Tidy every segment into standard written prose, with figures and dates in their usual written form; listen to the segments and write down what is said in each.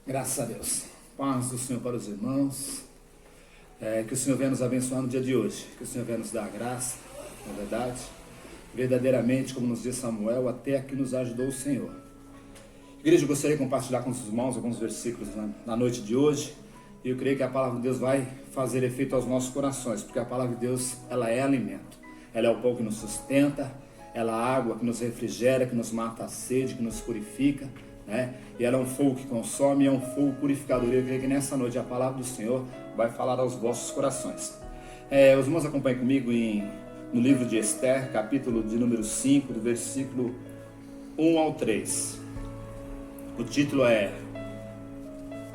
Graças a Deus. Paz do Senhor para os irmãos. Que o Senhor venha nos abençoar no dia de hoje. Que o Senhor venha nos dar graça, na verdade. Verdadeiramente, como nos diz Samuel, até aqui nos ajudou o Senhor. Igreja, eu gostaria de compartilhar com os irmãos alguns versículos na noite de hoje. E eu creio que a palavra de Deus vai fazer efeito aos nossos corações. Porque a palavra de Deus, ela é alimento. Ela é o pão que nos sustenta. Ela é a água que nos refrigera, que nos mata a sede, que nos purifica. E ela é um fogo que consome, é um fogo purificador. Eu creio que nessa noite a palavra do Senhor vai falar aos vossos corações. Os irmãos acompanhem comigo no livro de Esther, capítulo de número 5, do versículo 1 ao 3. O título é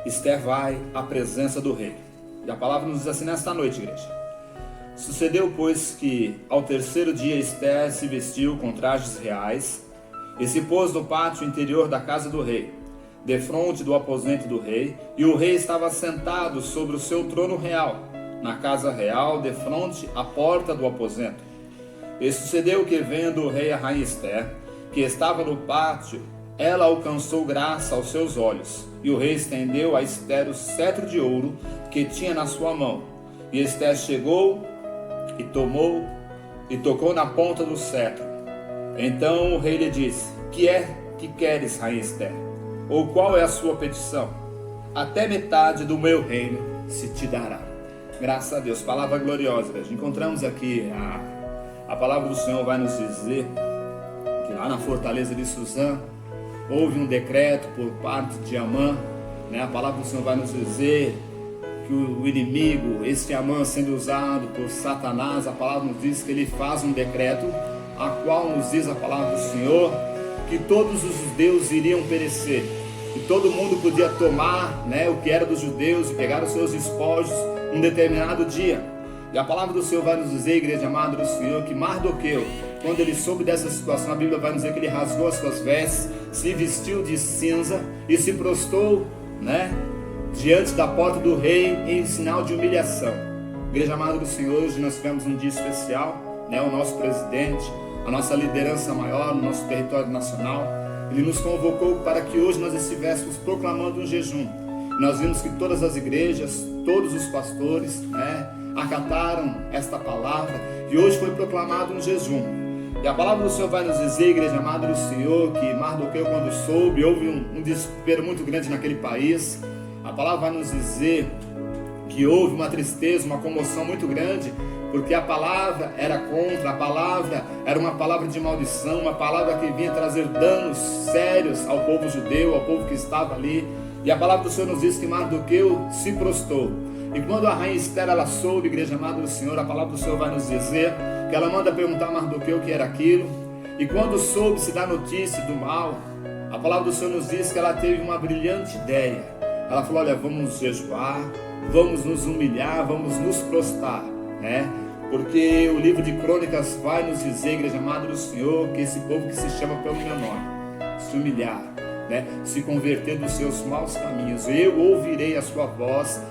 Esther vai à presença do rei. E a palavra nos diz assim nesta noite, igreja. Sucedeu, pois, que ao terceiro dia Esther se vestiu com trajes reais e se pôs no pátio interior da casa do rei, defronte do aposento do rei, e o rei estava sentado sobre o seu trono real, na casa real, defronte à porta do aposento. E sucedeu que, vendo o rei a rainha Esther, que estava no pátio, ela alcançou graça aos seus olhos, e o rei estendeu a Esther o cetro de ouro que tinha na sua mão. E Esther chegou e tomou e tocou na ponta do cetro. Então o rei lhe disse: que é que queres, rainha Esther? Ou qual é a sua petição? Até metade do meu reino se te dará. Graças a Deus, palavra gloriosa. Encontramos aqui a palavra do Senhor vai nos dizer que lá na fortaleza de Suzã houve um decreto por parte de Amã. A palavra do Senhor vai nos dizer que o inimigo, este Amã sendo usado por Satanás, a palavra nos diz que ele faz um decreto, a qual nos diz a palavra do Senhor que todos os judeus iriam perecer, que todo mundo podia tomar o que era dos judeus e pegar os seus despojos num determinado dia. E a palavra do Senhor vai nos dizer, igreja amada do Senhor, que Mardoqueu, quando ele soube dessa situação, a Bíblia vai nos dizer que ele rasgou as suas vestes, se vestiu de cinza e se prostrou diante da porta do rei em sinal de humilhação. Igreja amada do Senhor, hoje nós tivemos um dia especial, o nosso presidente, a nossa liderança maior no nosso território nacional, ele nos convocou para que hoje nós estivéssemos proclamando um jejum. Nós vimos que todas as igrejas, todos os pastores acataram esta palavra e hoje foi proclamado um jejum. E a palavra do Senhor vai nos dizer, igreja amada do Senhor, que Mardoqueu, quando soube, houve um desespero muito grande naquele país. A palavra vai nos dizer que houve uma tristeza, uma comoção muito grande, porque a palavra era contra, a palavra era uma palavra de maldição, uma palavra que vinha trazer danos sérios ao povo judeu, ao povo que estava ali. E a palavra do Senhor nos diz que Mardoqueu se prostrou. E quando a rainha Esther ela soube, igreja amada do Senhor, a palavra do Senhor vai nos dizer que ela manda perguntar a Mardoqueu o que era aquilo. E quando soube se dar notícia do mal, a palavra do Senhor nos diz que ela teve uma brilhante ideia. Ela falou: olha, vamos jejuar, vamos nos humilhar, vamos nos prostrar, Porque o livro de Crônicas vai nos dizer, igreja amada do Senhor, que esse povo que se chama pelo meu nome, se humilhar, se converter dos seus maus caminhos, eu ouvirei a sua voz,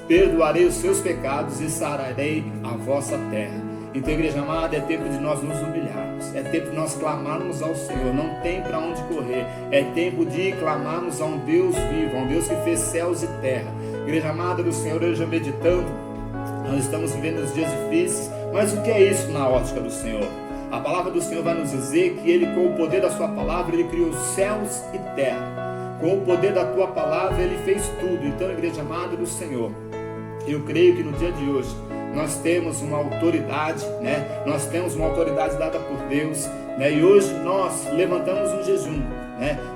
perdoarei os seus pecados e sararei a vossa terra. Então, igreja amada, é tempo de nós nos humilharmos, é tempo de nós clamarmos ao Senhor, não tem para onde correr, é tempo de clamarmos a um Deus vivo, a um Deus que fez céus e terra. Igreja amada do Senhor, hoje meditando, nós estamos vivendo os dias difíceis, mas o que é isso na ótica do Senhor? A palavra do Senhor vai nos dizer que Ele, com o poder da sua palavra, Ele criou céus e terra. Com o poder da tua palavra, Ele fez tudo. Então, igreja amada do Senhor, eu creio que no dia de hoje, nós temos uma autoridade, Nós temos uma autoridade dada por Deus, E hoje nós levantamos um jejum,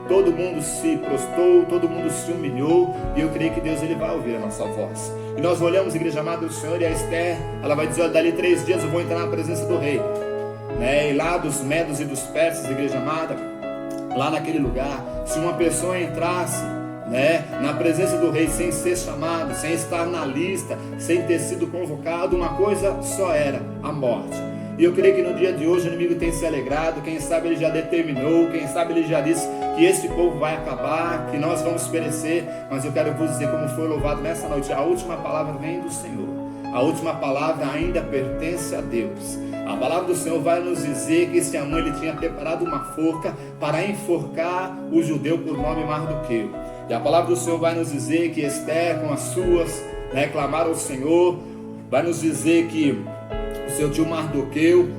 Todo mundo se prostrou, todo mundo se humilhou, e eu creio que Deus ele vai ouvir a nossa voz. E nós olhamos, igreja amada do Senhor, e a Esther, ela vai dizer: olha, dali 3 dias eu vou entrar na presença do rei, E lá dos medos e dos persas, igreja amada, lá naquele lugar, se uma pessoa entrasse, na presença do rei sem ser chamado, sem estar na lista, sem ter sido convocado, uma coisa só era: a morte. E eu creio que no dia de hoje o inimigo tem se alegrado, quem sabe ele já determinou, quem sabe ele já disse que esse povo vai acabar, que nós vamos perecer, mas eu quero vos dizer como foi louvado nessa noite: a última palavra vem do Senhor, a última palavra ainda pertence a Deus. A palavra do Senhor vai nos dizer que esse Amã ele tinha preparado uma forca para enforcar o judeu por nome Mardoqueu. E a palavra do Senhor vai nos dizer que Esther, com as suas, clamaram ao Senhor. Vai nos dizer que o seu tio Mardoqueu,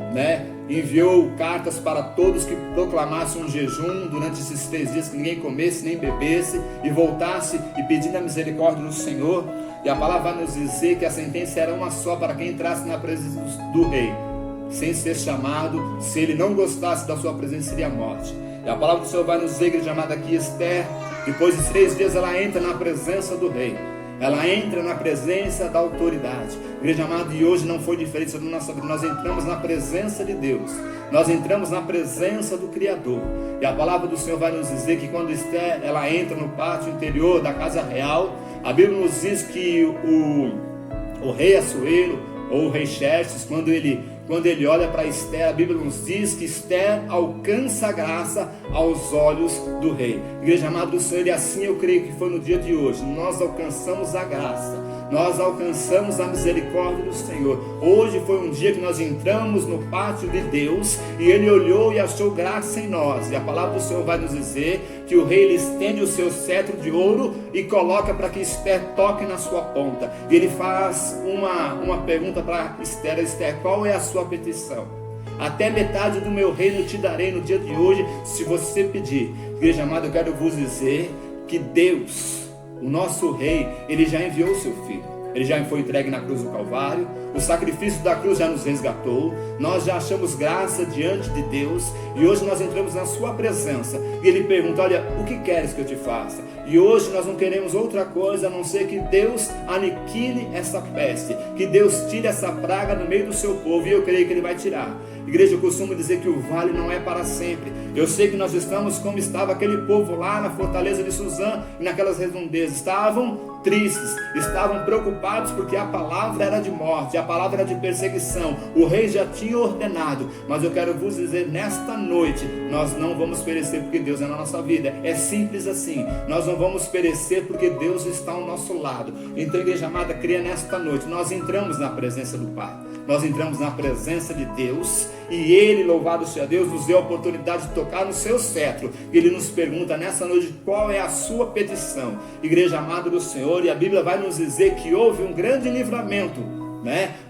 enviou cartas para todos que proclamassem um jejum durante esses 3 dias, que ninguém comesse nem bebesse, e voltasse e pedindo a misericórdia do Senhor. E a palavra vai nos dizer que a sentença era uma só para quem entrasse na presença do rei, sem ser chamado. Se ele não gostasse da sua presença, seria a morte. E a palavra do Senhor vai nos dizer, igreja amada, aqui Esther, depois de 3 dias, ela entra na presença do rei. Ela entra na presença da autoridade. Igreja amada, e hoje não foi diferente na nossa vida. Nós entramos na presença de Deus. Nós entramos na presença do Criador. E a palavra do Senhor vai nos dizer que quando Esther, ela entra no pátio interior da casa real, a Bíblia nos diz que o rei Assuero, ou o rei Xerxes, quando ele olha para Esther, a Bíblia nos diz que Esther alcança a graça aos olhos do rei. Igreja amada do Senhor, e assim eu creio que foi no dia de hoje. Nós alcançamos a graça, nós alcançamos a misericórdia do Senhor. Hoje foi um dia que nós entramos no pátio de Deus, e Ele olhou e achou graça em nós. E a palavra do Senhor vai nos dizer que o rei, ele estende o seu cetro de ouro e coloca para que Esther toque na sua ponta. E ele faz uma pergunta para Esther: Esther, qual é a sua petição? Até metade do meu reino te darei no dia de hoje, se você pedir. Igreja amada, eu quero vos dizer que Deus, o nosso rei, ele já enviou o seu filho. Ele já foi entregue na cruz do Calvário. O sacrifício da cruz já nos resgatou. Nós já achamos graça diante de Deus. E hoje nós entramos na sua presença. E Ele pergunta: olha, o que queres que eu te faça? E hoje nós não queremos outra coisa a não ser que Deus aniquile essa peste, que Deus tire essa praga no meio do seu povo. E eu creio que Ele vai tirar. Igreja, eu costumo dizer que o vale não é para sempre. Eu sei que nós estamos como estava aquele povo lá na fortaleza de Suzã e naquelas redondezas. Estavam tristes, estavam preocupados porque a palavra era de morte, a palavra era de perseguição. O rei já tinha ordenado, mas eu quero vos dizer, nesta noite nós não vamos perecer porque Deus é na nossa vida. É simples assim. Nós não vamos perecer porque Deus está ao nosso lado. Então, igreja amada, creia nesta noite. Nós entramos na presença do Pai, nós entramos na presença de Deus, e Ele, louvado seja Deus, nos deu a oportunidade de tocar no seu cetro. Ele nos pergunta nessa noite qual é a sua petição. Igreja amada do Senhor, e a Bíblia vai nos dizer que houve um grande livramento,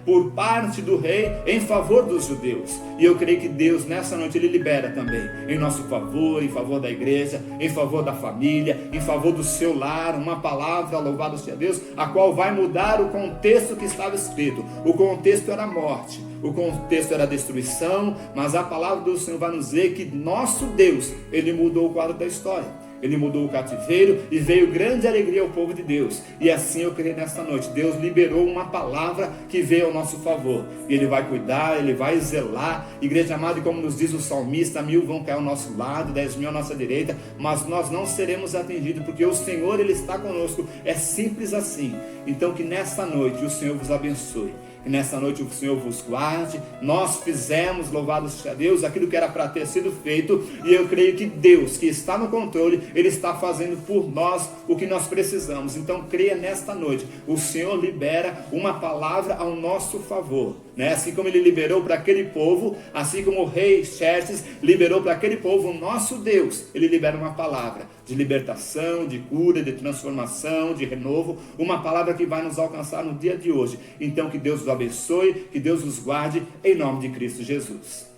por parte do rei em favor dos judeus. E eu creio que Deus nessa noite Ele libera também em nosso favor, em favor da igreja, em favor da família, em favor do seu lar, uma palavra, louvado seja Deus, a qual vai mudar o contexto que estava escrito. O contexto era morte, o contexto era destruição, mas a palavra do Senhor vai nos dizer que nosso Deus, Ele mudou o quadro da história. Ele mudou o cativeiro e veio grande alegria ao povo de Deus. E assim eu creio nesta noite. Deus liberou uma palavra que veio ao nosso favor. E Ele vai cuidar, Ele vai zelar. Igreja amada, e como nos diz o salmista, 1000 vão cair ao nosso lado, 10.000 à nossa direita, mas nós não seremos atingidos, porque o Senhor, Ele está conosco. É simples assim. Então que nesta noite o Senhor vos abençoe. Que nessa noite o Senhor vos guarde. Nós fizemos, louvado seja Deus, aquilo que era para ter sido feito, e eu creio que Deus, que está no controle, Ele está fazendo por nós o que nós precisamos. Então creia nesta noite, o Senhor libera uma palavra ao nosso favor, assim como Ele liberou para aquele povo, assim como o rei Xerxes liberou para aquele povo, o nosso Deus, Ele libera uma palavra de libertação, de cura, de transformação, de renovo, uma palavra que vai nos alcançar no dia de hoje. Então que Deus os abençoe, que Deus os guarde, em nome de Cristo Jesus.